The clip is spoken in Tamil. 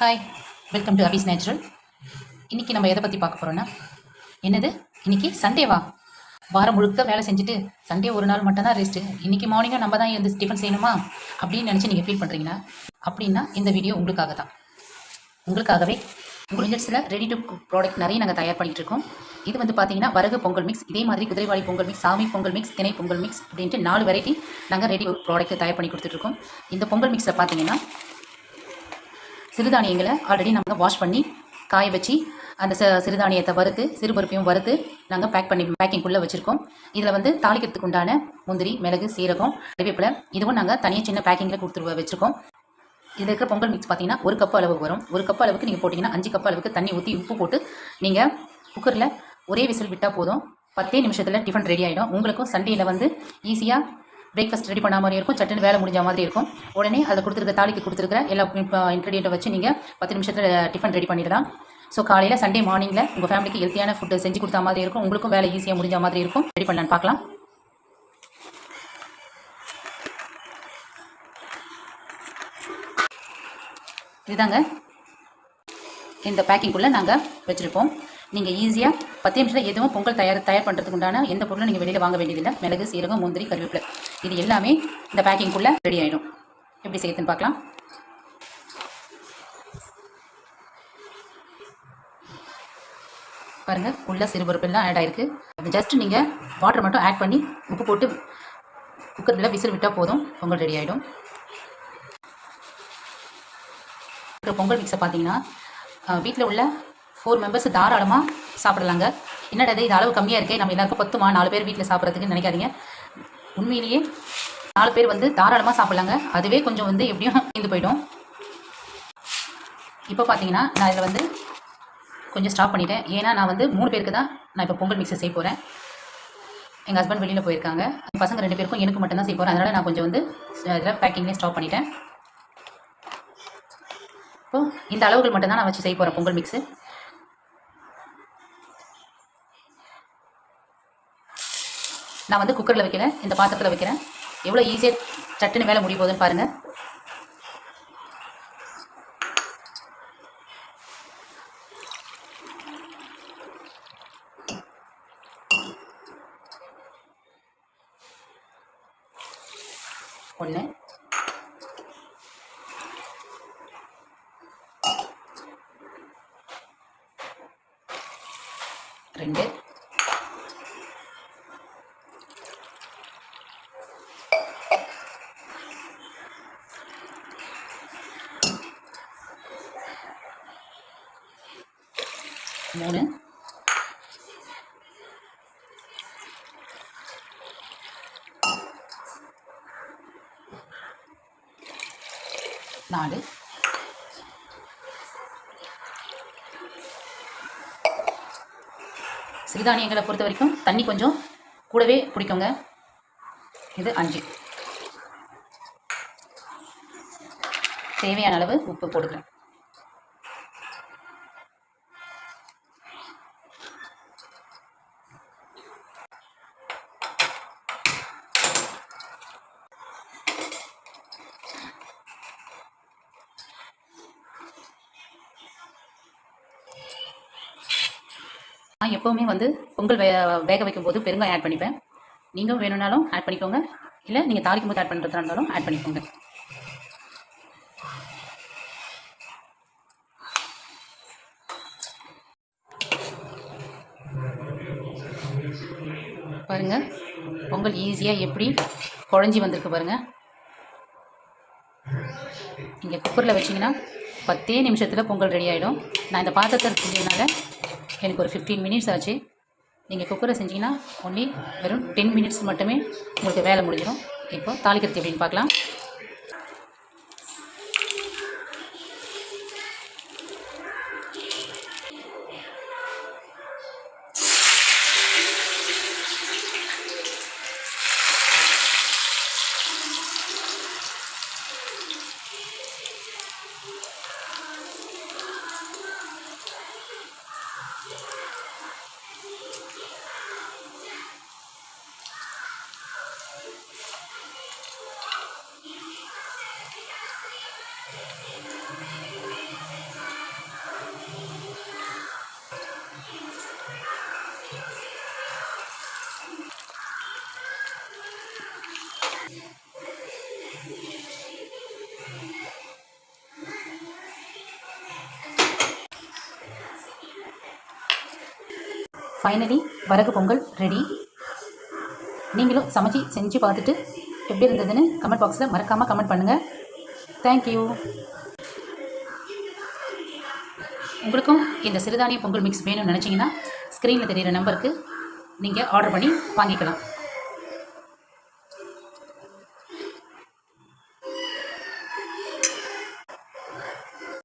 Hi, welcome to Abi's natural. இன்றைக்கி நம்ம எதை பற்றி பார்க்க போகிறோன்னா, என்னது இன்றைக்கி சண்டேவா? வாரம் முழுக்க வேலை செஞ்சுட்டு சண்டே ஒரு நாள் மட்டும்தான் ரெஸ்ட்டு, இன்றைக்கி மார்னிங்காக நம்ம தான் வந்து டிஃபன் செய்யணுமா அப்படின்னு நினச்சி நீங்கள் ஃபீல் பண்ணுறீங்கன்னா, அப்படின்னா இந்த வீடியோ உங்களுக்காக தான். உங்களுக்காகவே உங்கள் மினிட்ஸில் ரெடி டு குக் ப்ராடக்ட் நிறைய நாங்கள் தயார் பண்ணிகிட்டு இருக்கோம். இது வந்து பார்த்தீங்கன்னா வரகு பொங்கல் மிக்ஸ், இதே மாதிரி குதிரைவாளி பொங்கல் மிக்ஸ், சாமி பொங்கல் மிக்ஸ், திணை பொங்கல் மிக்ஸ் அப்படின்ட்டு 4 வெரைட்டி நாங்கள் ரெடி ப்ராடக்ட் தயார் பண்ணி கொடுத்துட்ருக்கோம். இந்த பொங்கல் மிக்ஸை பார்த்தீங்கன்னா சிறுதானியங்களை ஆல்ரெடி நாங்கள் வாஷ் பண்ணி காய வச்சு அந்த சிறுதானியத்தை வறுத்து சிறுபருப்பையும் வறுத்து நாங்கள் பேக்கிங்குள்ளே வச்சுருக்கோம். இதில் வந்து தாளிக்கிறதுக்கு உண்டான முந்திரி, மிளகு, சீரகம், கறிவேப்பிலை இதுவும் நாங்கள் தனியாக சின்ன பேக்கிங்கில் வச்சுருக்கோம். இதில் இருக்கிற பொங்கல் மிக்ஸ் பார்த்தீங்கன்னா 1 கப் அளவுக்கு வரும். 1 கப் அளவுக்கு நீங்கள் போட்டிங்கன்னா 5 கப் அளவுக்கு தண்ணி ஊற்றி உப்பு போட்டு நீங்கள் குக்கரில் ஒரே விசில் விட்டால் போதும். 10 நிமிஷத்தில் டிஃபன் ரெடி ஆகிடும். உங்களுக்கும் சண்டேயில் வந்து ஈஸியாக பிரேக்ஃபாஸ்ட் ரெடி பண்ண மாதிரி இருக்கும், சட்டுன்னு வேலை முடிஞ்ச மாதிரி இருக்கும். உடனே அதில் கொடுத்துருக்க தாளிக்கு கொடுத்துருக்கிற எல்லா இன்க்ரீடியண்ட்டை வச்சு நீங்கள் 10 நிமிஷத்தில் டிஃபன் ரெடி பண்ணிடலாம். ஸோ காலையில் சண்டே மார்னிங்கில் உங்கள் ஃபேமிலிக்கு ஹெல்த்தியான ஃபுட்டு செஞ்சு கொடுத்தா மாதிரி இருக்கும், உங்களுக்கும் வேலை ஈஸியாக முடிஞ்ச மாதிரி இருக்கும். ரெடி பண்ணலான்னு பார்க்கலாம். இதுதாங்க இந்த பேக்கிங்குள்ளே நாங்கள் வச்சுருப்போம். நீங்கள் ஈஸியாக 10 நிமிஷத்தில் எதுவும் பொங்கல் தயார் பண்ணுறதுக்கு உண்டான எந்த பொருளும் நீங்கள் வெளியில் வாங்க வேண்டியதில்லை. மிளகு, சீரகம், முந்திரி, கறிவேப்பிலை இது எல்லாமே இந்த பேக்கிங்குள்ளே ரெடி ஆகிடும். எப்படி செய்யுதுன்னு பார்க்கலாம். பாருங்கள், உள்ள சிறுபருப்பெல்லாம் ஆட் ஆகிருக்கு. அது ஜஸ்ட் நீங்கள் வாட்டர் மட்டும் ஆட் பண்ணி உப்பு போட்டு குக்கரில் விசில் விட்டால் போதும், பொங்கல் ரெடி ஆகிடும். பொங்கல் மிக்ஸை பார்த்தீங்கன்னா வீட்டில் உள்ள 4 மெம்பர்ஸ் தாராளமாக சாப்பிடலாங்க. என்னடா இது அளவு கம்மியாக இருக்கே, நம்ம எல்லாருக்கும் 4 பேர் வீட்டில் சாப்பிட்றதுக்குன்னு நினைக்காதீங்க. உண்மையிலேயே 4 பேர் வந்து தாராளமாக சாப்பிட்லாங்க. அதுவே கொஞ்சம் வந்து எப்படியும் தீர்ந்து போயிடும். இப்போ பார்த்தீங்கன்னா நான் இதில் வந்து கொஞ்சம் ஸ்டாப் பண்ணிட்டேன். ஏன்னா நான் வந்து 3 பேருக்கு தான் நான் இப்போ பொங்கல் மிக்ஸை செய்ய போகிறேன். எங்கள் ஹஸ்பண்ட் வெளியில் போயிருக்காங்க. பசங்க 2 பேருக்கும் எனக்கு மட்டும் தான் செய்ய போகிறேன். அதனால் நான் கொஞ்சம் வந்து இதில் பேக்கிங்லேயே ஸ்டாப் பண்ணிட்டேன். இப்போது இந்த அளவுகள் மட்டும்தான் நான் வச்சு செய்ய போகிறேன் பொங்கல் மிக்ஸு. நான் வந்து குக்கரில் வைக்கிறேன், இந்த பாத்திரத்தில் வைக்கிறேன். எவ்வளோ ஈஸியாக சட்டுன்னு வேலை முடிய போகுதுன்னு பாருங்கள். ஒன்று, 2, 3, 4, 5 சிறுதானியங்களை பொறுத்த வரைக்கும் தண்ணி கொஞ்சம் கூடவே பிடிக்குங்க. இது 5. தேவையான அளவு உப்பு போடுகிறேன். நான் எப்போவுமே வந்து பொங்கல் வேக வைக்கும்போது பெருங்காயம் ஆட் பண்ணிப்பேன். நீங்கள் வேணும்னாலும் ஆட் பண்ணிக்கோங்க, இல்லை நீங்கள் தாளிக்கும் போது ஆட் பண்ணுறதா இருந்தாலும் ஆட் பண்ணிக்கோங்க. பாருங்கள், பொங்கல் ஈஸியாக எப்படி குழஞ்சி வந்திருக்கு பாருங்கள். நீங்கள் குக்கரில் வச்சிங்கன்னா 10 நிமிஷத்தில் பொங்கல் ரெடி ஆகிடும். நான் இந்த பாத்திரத்தை செஞ்சதுனால எனக்கு ஒரு 15 மினிட்ஸ் ஆச்சு. நீங்கள் குக்கரை செஞ்சிங்கன்னா ஒன்லி வெறும் 10 மினிட்ஸ் மட்டுமே உங்களுக்கு வேலை முடிஞ்சிடும். இப்போ தாளிக்கிறது எப்படின்னு பார்க்கலாம். ஃபைனலி வரகு பொங்கல் ரெடி. நீங்களும் சமைச்சி செஞ்சு பார்த்துட்டு எப்படி இருந்ததுன்னு கமெண்ட் பாக்ஸில் மறக்காமல் கமெண்ட் பண்ணுங்கள். தேங்க்யூ. உங்களுக்கும் இந்த சிறுதானிய பொங்கல் மிக்ஸ் வேணும்னு நினச்சிங்கன்னா ஸ்க்ரீனில் தெரிகிற நம்பருக்கு நீங்கள் ஆர்டர் பண்ணி வாங்கிக்கலாம்.